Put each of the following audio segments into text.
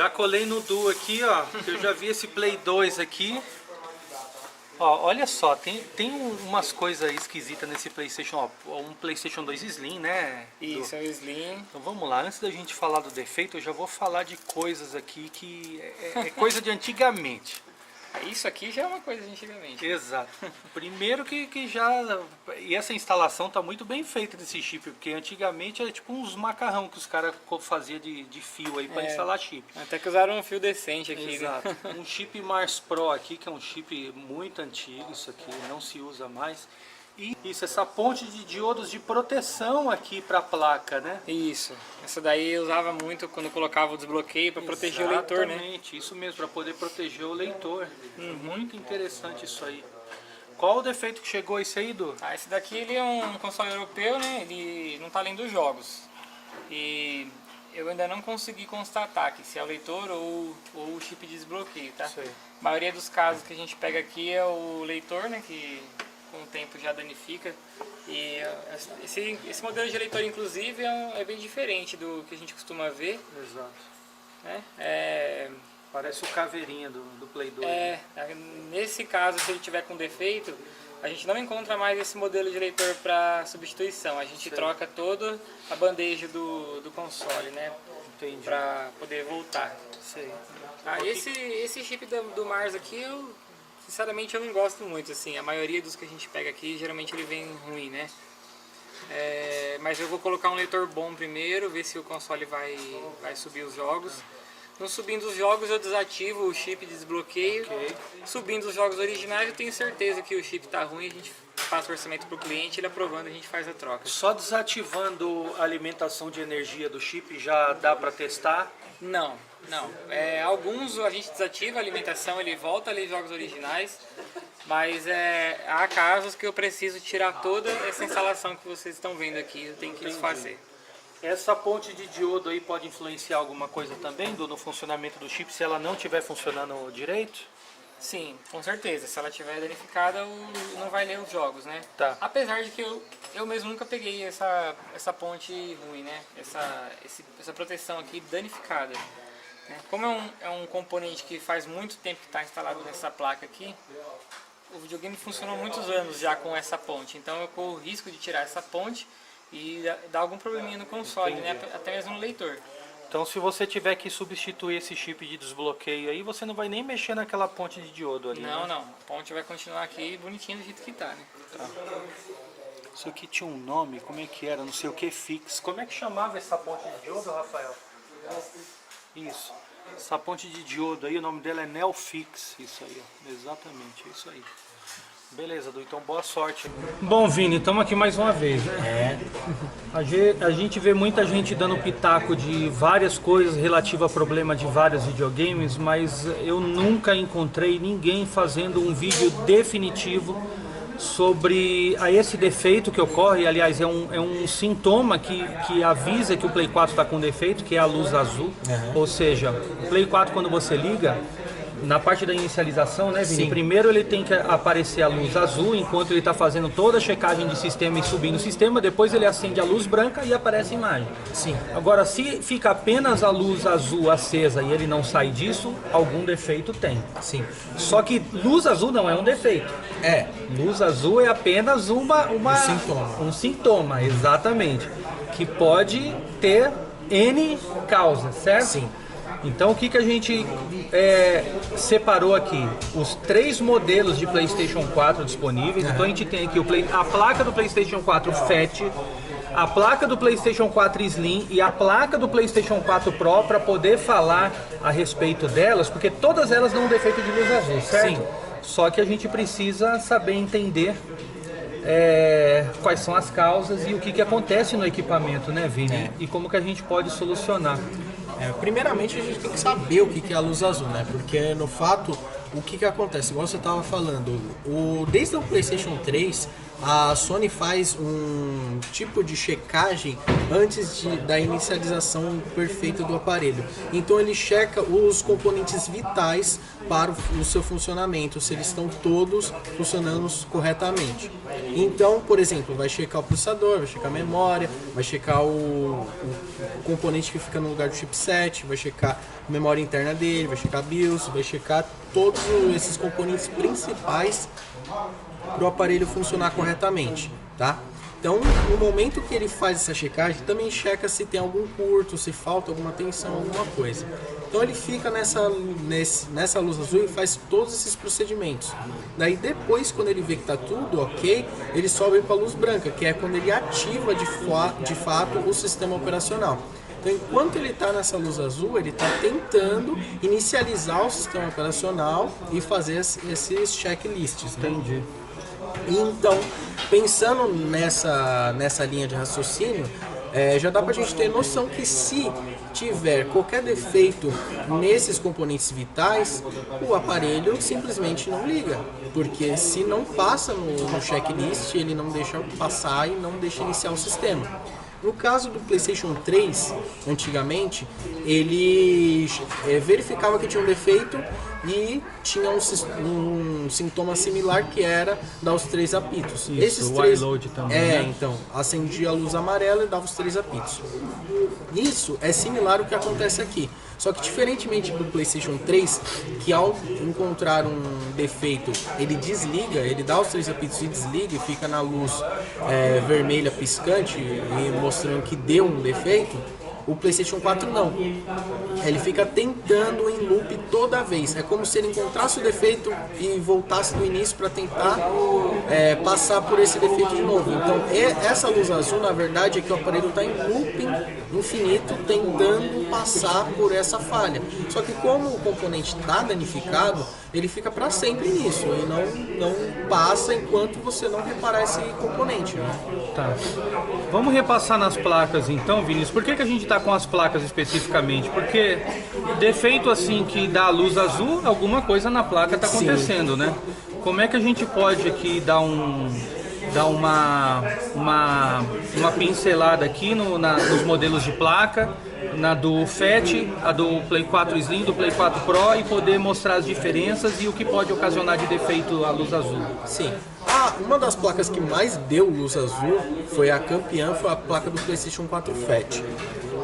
Já colei no Duo aqui, ó, que eu já vi esse Play 2 aqui. Ó, olha só, tem umas coisas esquisitas nesse PlayStation, ó, um PlayStation 2 Slim, né? Isso, é o Slim. Então vamos lá, antes da gente falar do defeito, eu já vou falar de coisas aqui que é coisa de antigamente. Isso aqui já é uma coisa de antigamente. Exato. Primeiro que já... E essa instalação tá muito bem feita desse chip, porque antigamente era tipo uns macarrão que os caras faziam de fio aí para instalar chip. Até que usaram um fio decente aqui. Exato. Né? Um chip Mars Pro aqui, que é um chip muito antigo, isso aqui não se usa mais. E isso, essa ponte de diodos de proteção aqui para a placa, né? Isso. Essa daí eu usava muito quando colocava o desbloqueio para proteger o leitor, né? Exatamente, isso mesmo, para poder proteger o leitor. Muito interessante isso aí. Qual o defeito que chegou esse aí, Du? Esse daqui ele é um console europeu, né? Ele não está além dos jogos. E eu ainda não consegui constatar que se é o leitor ou o chip de desbloqueio, tá? Isso aí. A maioria dos casos que a gente pega aqui é o leitor, né? Que com o tempo já danifica. E esse modelo de leitor, inclusive, é bem diferente do que a gente costuma ver. Exato. Né? Parece o caveirinha do Play 2. Nesse caso, se ele tiver com defeito, a gente não encontra mais esse modelo de leitor para substituição. A gente troca toda a bandeja do console, né? Entendi. Para poder voltar. Sei. Esse chip do Mars aqui, sinceramente eu não gosto muito, assim. A maioria dos que a gente pega aqui, geralmente ele vem ruim, né? Mas eu vou colocar um leitor bom primeiro, ver se o console vai subir os jogos. Não subindo os jogos eu desativo o chip de desbloqueio. Subindo os jogos originais eu tenho certeza que o chip está ruim, a gente passa o orçamento para o cliente, ele aprovando a gente faz a troca. Só desativando a alimentação de energia do chip já dá para testar? Não. Alguns a gente desativa a alimentação, ele volta a ler jogos originais, mas há casos que eu preciso tirar toda essa instalação que vocês estão vendo aqui, eu tenho que desfazer. Essa ponte de diodo aí pode influenciar alguma coisa também no funcionamento do chip se ela não estiver funcionando direito? Sim, com certeza. Se ela estiver danificada, não vai ler os jogos, né? Tá. Apesar de que eu mesmo nunca peguei essa ponte ruim, né? Essa proteção aqui danificada. Como é um componente que faz muito tempo que está instalado nessa placa aqui, o videogame funcionou muitos anos já com essa ponte. Então eu corro o risco de tirar essa ponte e dar algum probleminha no console, né? Até mesmo no leitor. Então se você tiver que substituir esse chip de desbloqueio aí, você não vai nem mexer naquela ponte de diodo ali, Não, né? não. A ponte vai continuar aqui bonitinho do jeito que tá, né? Tá. Isso aqui tinha um nome, como é que era? Não sei o que, fix. Como é que chamava essa ponte de diodo, Rafael? Isso. Essa ponte de diodo aí, o nome dela é Neofix. Isso aí, ó. Exatamente, é isso aí. Beleza, Du, então boa sorte. Bom, Vini, estamos aqui mais uma vez, né? A gente vê muita gente dando pitaco de várias coisas relativas a problema de vários videogames, mas eu nunca encontrei ninguém fazendo um vídeo definitivo sobre esse defeito que ocorre. Aliás, é um sintoma que avisa que o Play 4 está com defeito, que é a luz azul. Ou seja, o Play 4 quando você liga, na parte da inicialização, né, Vini? Sim. Primeiro ele tem que aparecer a luz azul enquanto ele está fazendo toda a checagem de sistema e subindo o sistema. Depois ele acende a luz branca e aparece a imagem. Sim. Agora, se fica apenas a luz azul acesa e ele não sai disso, algum defeito tem. Sim. Só que luz azul não é um defeito. Luz azul é apenas um sintoma, exatamente. Que pode ter N causas, certo? Sim. Então o que a gente separou aqui? Os 3 modelos de PlayStation 4 disponíveis. Então a gente tem aqui a placa do PlayStation 4 Fat, a placa do PlayStation 4 Slim e a placa do PlayStation 4 Pro para poder falar a respeito delas, porque todas elas dão um defeito de luz azul, certo? Sim. Só que a gente precisa saber entender quais são as causas e o que acontece no equipamento, né, Vini? E como que a gente pode solucionar. Primeiramente a gente tem que saber o que é a luz azul, né? Porque no fato, o que acontece? Igual você estava falando, desde o PlayStation 3, a Sony faz um tipo de checagem antes da inicialização perfeita do aparelho. Então ele checa os componentes vitais para o seu funcionamento, se eles estão todos funcionando corretamente. Então, por exemplo, vai checar o processador, vai checar a memória, vai checar o componente que fica no lugar do chipset, vai checar a memória interna dele, vai checar a BIOS, vai checar todos esses componentes principais para o aparelho funcionar corretamente, tá? Então, no momento que ele faz essa checagem, também checa se tem algum curto, se falta alguma tensão, alguma coisa. Então ele fica nessa luz azul e faz todos esses procedimentos. Daí depois, quando ele vê que está tudo ok, ele sobe para a luz branca, que é quando ele ativa de fato o sistema operacional. Então, enquanto ele está nessa luz azul, ele está tentando inicializar o sistema operacional e fazer esses checklists. Né? Entendi. Então, pensando nessa linha de raciocínio, já dá pra gente ter noção que se tiver qualquer defeito nesses componentes vitais, o aparelho simplesmente não liga. Porque se não passa no checklist, ele não deixa passar e não deixa iniciar o sistema. No caso do PlayStation 3, antigamente, ele verificava que tinha um defeito e tinha um sintoma similar que era dar os 3 apitos. Isso, esses o 3 iLoad também, né? então, acendia a luz amarela e dava os 3 apitos. Isso é similar ao que acontece aqui. Só que diferentemente do PlayStation 3, que ao encontrar um defeito, ele desliga, ele dá os 3 apitos e desliga e fica na luz vermelha piscante e mostrando que deu um defeito, o PlayStation 4 não. Ele fica tentando em loop toda vez. É como se ele encontrasse o defeito e voltasse do início para tentar passar por esse defeito de novo. Então essa luz azul, na verdade, é que o aparelho está em looping infinito tentando passar por essa falha. Só que como o componente está danificado, ele fica para sempre nisso e não passa enquanto você não reparar esse componente. Né? Tá. Vamos repassar nas placas então, Vinícius. Por que a gente está com as placas especificamente? Porque defeito assim que dá a luz azul, alguma coisa na placa está acontecendo, né? Como é que a gente pode aqui dar uma pincelada aqui nos modelos de placa, na do FAT, a do Play 4 Slim, do Play 4 Pro, e poder mostrar as diferenças e o que pode ocasionar de defeito a luz azul? Sim. Uma das placas que mais deu luz azul foi a campeã, foi a placa do PlayStation 4 FAT,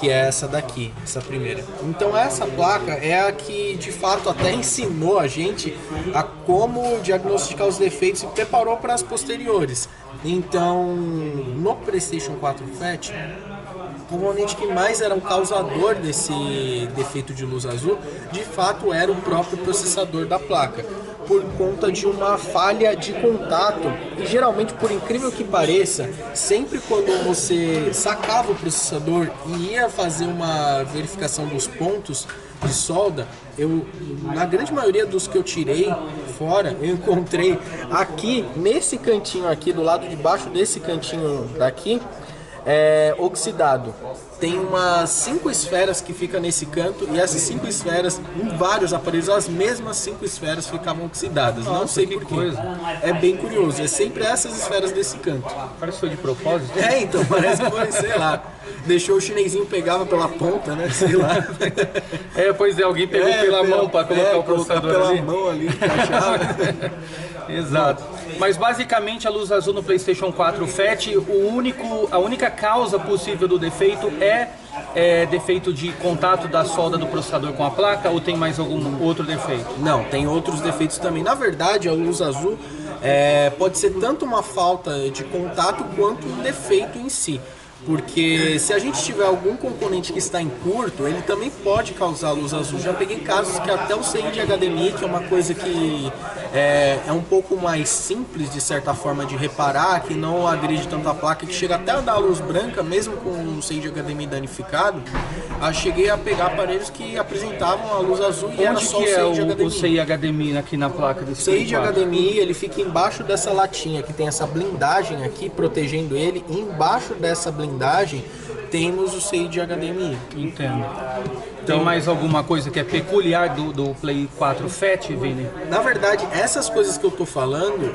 que é essa daqui, essa primeira. Então essa placa é a que de fato até ensinou a gente a como diagnosticar os defeitos e preparou para as posteriores. Então no PlayStation 4 FAT, o componente que mais era o causador desse defeito de luz azul, de fato era o próprio processador da placa, por conta de uma falha de contato. E geralmente, por incrível que pareça, sempre quando você sacava o processador e ia fazer uma verificação dos pontos de solda, na grande maioria dos que eu tirei fora, eu encontrei aqui, nesse cantinho aqui, do lado de baixo desse cantinho daqui, oxidado. Tem umas 5 esferas que ficam nesse canto, e essas 5 esferas, em vários aparelhos, as mesmas 5 esferas ficavam oxidadas. Não sei por quê. É bem curioso, é sempre essas esferas desse canto. Parece que foi de propósito. Então, parece que foi, sei lá. Deixou o chinesinho, pegava pela ponta, né? Sei lá. Pois é, alguém pegou pela mão para colocar o processador pela ali. mão ali, encaixava. Exato. Mas basicamente a luz azul no PlayStation 4 FAT, a única causa possível do defeito é defeito de contato da solda do processador com a placa, ou tem mais algum outro defeito? Não, tem outros defeitos também. Na verdade, a luz azul pode ser tanto uma falta de contato quanto um defeito em si. Porque se a gente tiver algum componente que está em curto, ele também pode causar luz azul. Já peguei casos que até o CI de HDMI, que é uma coisa que é um pouco mais simples de certa forma de reparar, que não agride tanto a placa, que chega até a dar luz branca, mesmo com o CI de HDMI danificado. Cheguei a pegar aparelhos que apresentavam a luz azul e era só o CI de HDMI. O CI HDMI aqui na placa desse CI de HDMI, ele fica embaixo dessa latinha, que tem essa blindagem aqui protegendo ele, e embaixo dessa blindagem temos o CI de HDMI. Entendo. Tem mais alguma coisa que é peculiar do Play 4 Fat, Vini? Na verdade, essas coisas que eu tô falando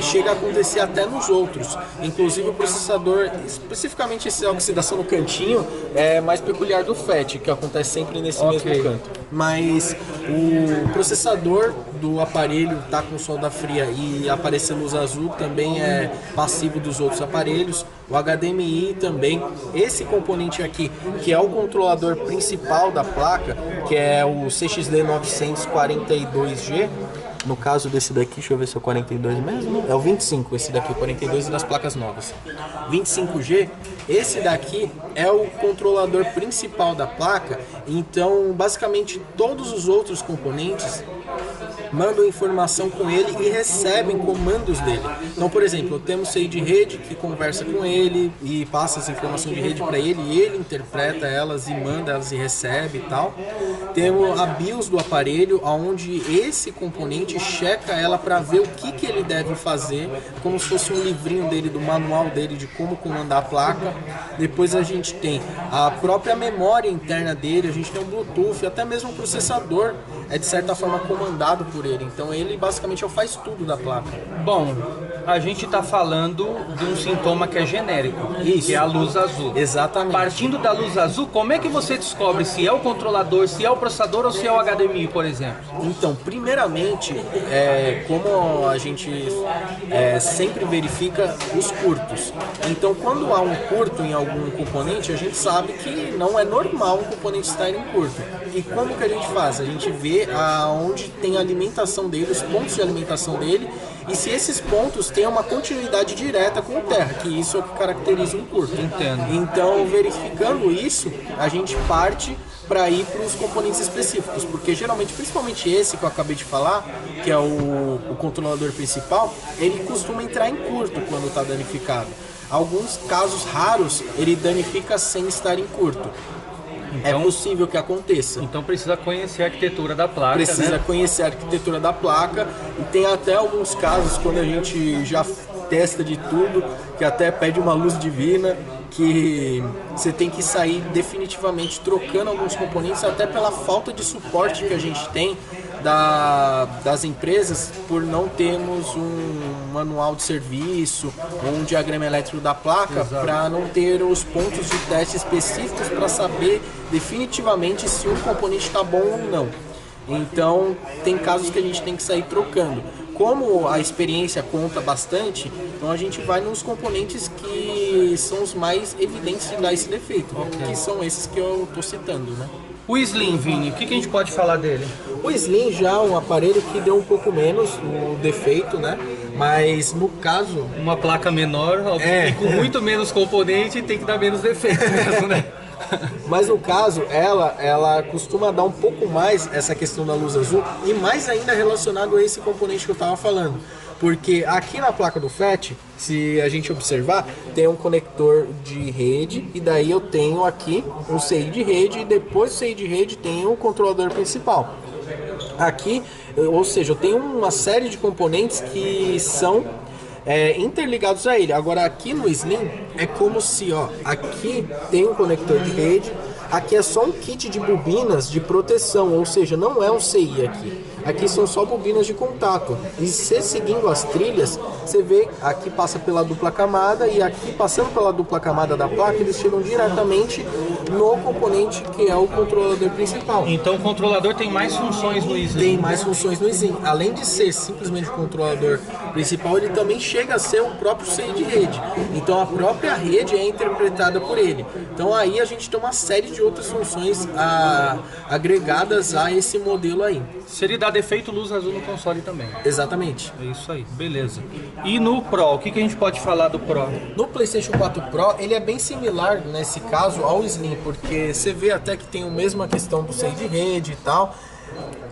chega a acontecer até nos outros. Inclusive o processador, especificamente essa oxidação no cantinho, é mais peculiar do FAT, que acontece sempre nesse mesmo canto. Mas o processador do aparelho tá com solda fria e aparecer luz azul também é passivo dos outros aparelhos. O HDMI também. Esse componente aqui, que é o controlador principal da placa, que é o CXD 942G. No caso desse daqui, deixa eu ver se é o 42 mesmo. É o 25, esse daqui, o 42 das placas novas. 25G, esse daqui é o controlador principal da placa. Então, basicamente, todos os outros componentes mandam informação com ele e recebem comandos dele. Então, por exemplo, temos CI de rede que conversa com ele e passa as informações de rede para ele, e ele interpreta elas e manda elas e recebe e tal. Temos a BIOS do aparelho, onde esse componente checa ela para ver o que ele deve fazer, como se fosse um livrinho dele, do manual dele de como comandar a placa. Depois a gente tem a própria memória interna dele, a gente tem o Bluetooth, até mesmo o processador é de certa forma comandado por ele. Então ele basicamente faz tudo da placa. Bom, a gente está falando de um sintoma que é genérico, Isso. que é a luz azul. Exatamente. Partindo da luz azul, como é que você descobre se é o controlador, se é o processador ou se é o HDMI, por exemplo? Então, primeiramente, como a gente sempre verifica os curtos. Então, quando há um curto em algum componente, a gente sabe que não é normal um componente estar em curto. E como que a gente faz? A gente vê aonde tem a alimentação dele, os pontos de alimentação dele, e se esses pontos têm uma continuidade direta com o terra, que isso é o que caracteriza um curto. Entendo. Então, verificando isso, a gente parte para ir para os componentes específicos, porque geralmente, principalmente esse que eu acabei de falar, que é o controlador principal, ele costuma entrar em curto quando está danificado. Alguns casos raros, ele danifica sem estar em curto. Então, é possível que aconteça. Então precisa conhecer a arquitetura da placa, Precisa né? conhecer a arquitetura da placa, e tem até alguns casos quando a gente já testa de tudo, que até pede uma luz divina, que você tem que sair definitivamente trocando alguns componentes, até pela falta de suporte que a gente tem das empresas, por não termos um manual de serviço ou um diagrama elétrico da placa, para não ter os pontos de teste específicos para saber definitivamente se um componente está bom ou não. Então tem casos que a gente tem que sair trocando. Como a experiência conta bastante, então a gente vai nos componentes que são os mais evidentes de dar esse defeito, que são esses que eu estou citando, né? O Slim, Vini, o que a gente pode falar dele? O Slim já é um aparelho que deu um pouco menos o defeito, né? Mas no caso... Uma placa menor e com muito menos componente tem que dar menos defeito mesmo, né? Mas no caso, ela costuma dar um pouco mais essa questão da luz azul, e mais ainda relacionado a esse componente que eu estava falando. Porque aqui na placa do FAT, se a gente observar, tem um conector de rede, e daí eu tenho aqui um CI de rede, e depois do CI de rede tem o controlador principal. Aqui, ou seja, eu tenho uma série de componentes que são interligados a ele. Agora aqui no Slim é como se, aqui tem um conector de rede, aqui é só um kit de bobinas de proteção, ou seja, não é um CI aqui. Aqui são só bobinas de contato. E você seguindo as trilhas, você vê aqui passa pela dupla camada, e aqui passando pela dupla camada da placa, eles chegam diretamente no componente que é o controlador principal. Então o controlador tem mais funções no Slim. Tem mais funções no Slim. Além de ser simplesmente o controlador principal, ele também chega a ser o próprio CI de rede. Então a própria rede é interpretada por ele. Então aí a gente tem uma série de outras funções agregadas a esse modelo aí. Se ele dá defeito, luz azul no console também. Exatamente. É isso aí, beleza. E no Pro, o que a gente pode falar do Pro? No PlayStation 4 Pro, ele é bem similar nesse caso ao Slim, porque você vê até que tem a mesma questão do CI de rede e tal.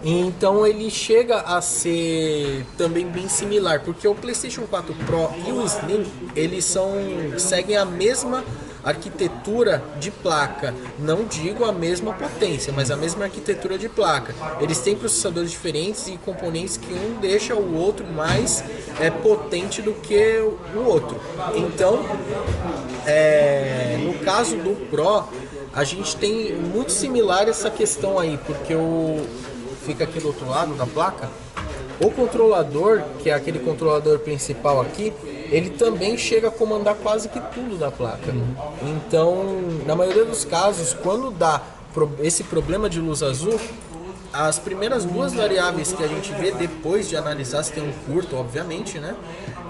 Então ele chega a ser também bem similar, porque o PlayStation 4 Pro e o Slim, eles seguem a mesma arquitetura de placa, não digo a mesma potência, mas a mesma arquitetura de placa. Eles têm processadores diferentes e componentes que um deixa o outro mais potente do que o outro. Então, no caso do Pro, a gente tem muito similar essa questão aí, porque fica aqui do outro lado da placa. O controlador, que é aquele controlador principal aqui, ele também chega a comandar quase que tudo da placa. Então, na maioria dos casos, quando dá esse problema de luz azul, as primeiras duas variáveis que a gente vê depois de analisar se tem um curto, obviamente, né,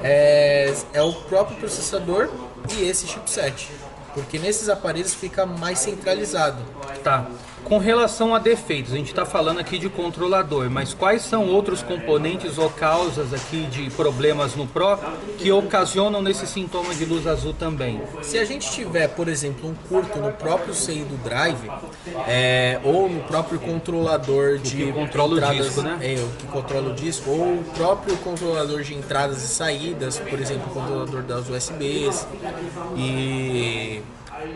é o próprio processador e esse chipset. Porque nesses aparelhos fica mais centralizado. Tá. Com relação a defeitos, a gente está falando aqui de controlador, mas quais são outros componentes ou causas aqui de problemas no Pro que ocasionam nesse sintoma de luz azul também? Se a gente tiver, por exemplo, um curto no próprio CI do drive, ou no próprio controlador de que controla entradas, o disco, né? O que controla o disco, ou o próprio controlador de entradas e saídas, por exemplo, o controlador das USBs e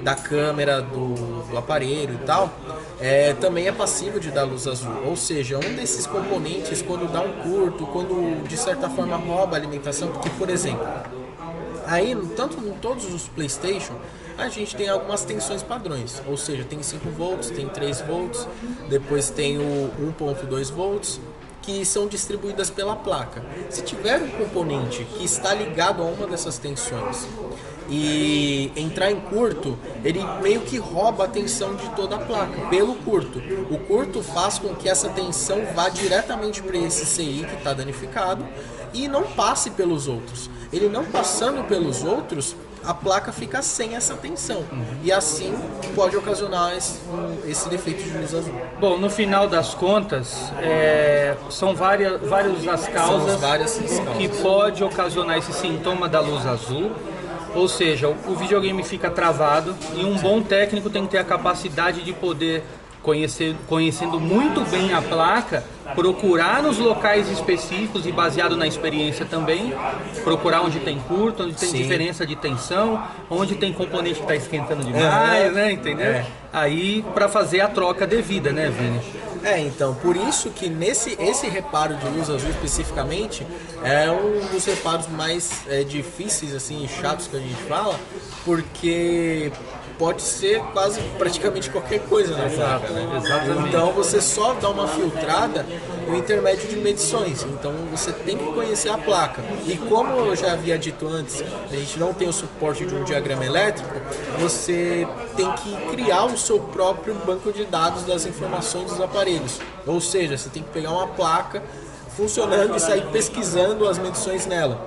da câmera do aparelho e tal, também é passível de dar luz azul. Ou seja, um desses componentes, quando dá um curto, quando de certa forma rouba a alimentação, porque, por exemplo, aí, tanto em todos os PlayStation, a gente tem algumas tensões padrões, ou seja, tem 5 volts, tem 3 volts, depois tem o 1.2 volts, que são distribuídas pela placa. Se tiver um componente que está ligado a uma dessas tensões e entrar em curto, ele meio que rouba a tensão de toda a placa, pelo curto. O curto faz com que essa tensão vá diretamente para esse CI que está danificado e não passe pelos outros. Ele não passando pelos outros, a placa fica sem essa tensão. E assim pode ocasionar esse defeito de luz azul. Bom, no final das contas, são várias as causas que pode ocasionar esse sintoma da luz azul. Ou seja, o videogame fica travado e um bom técnico tem que ter a capacidade de poder, conhecendo muito bem a placa, procurar nos locais específicos e baseado na experiência também, procurar onde tem curto, onde tem diferença de tensão, onde tem componente que está esquentando demais, né, entendeu? Aí para fazer a troca devida, né, Vini? Então, por isso que esse reparo de luz azul especificamente é um dos reparos mais difíceis assim, e chatos que a gente fala, porque pode ser quase praticamente qualquer coisa na placa, né? Exatamente. Então você só dá uma filtrada no intermédio de medições, então você tem que conhecer a placa. E como eu já havia dito antes, a gente não tem o suporte de um diagrama elétrico, você tem que criar o seu próprio banco de dados das informações dos aparelhos. Ou seja, você tem que pegar uma placa funcionando e sair pesquisando as medições nela.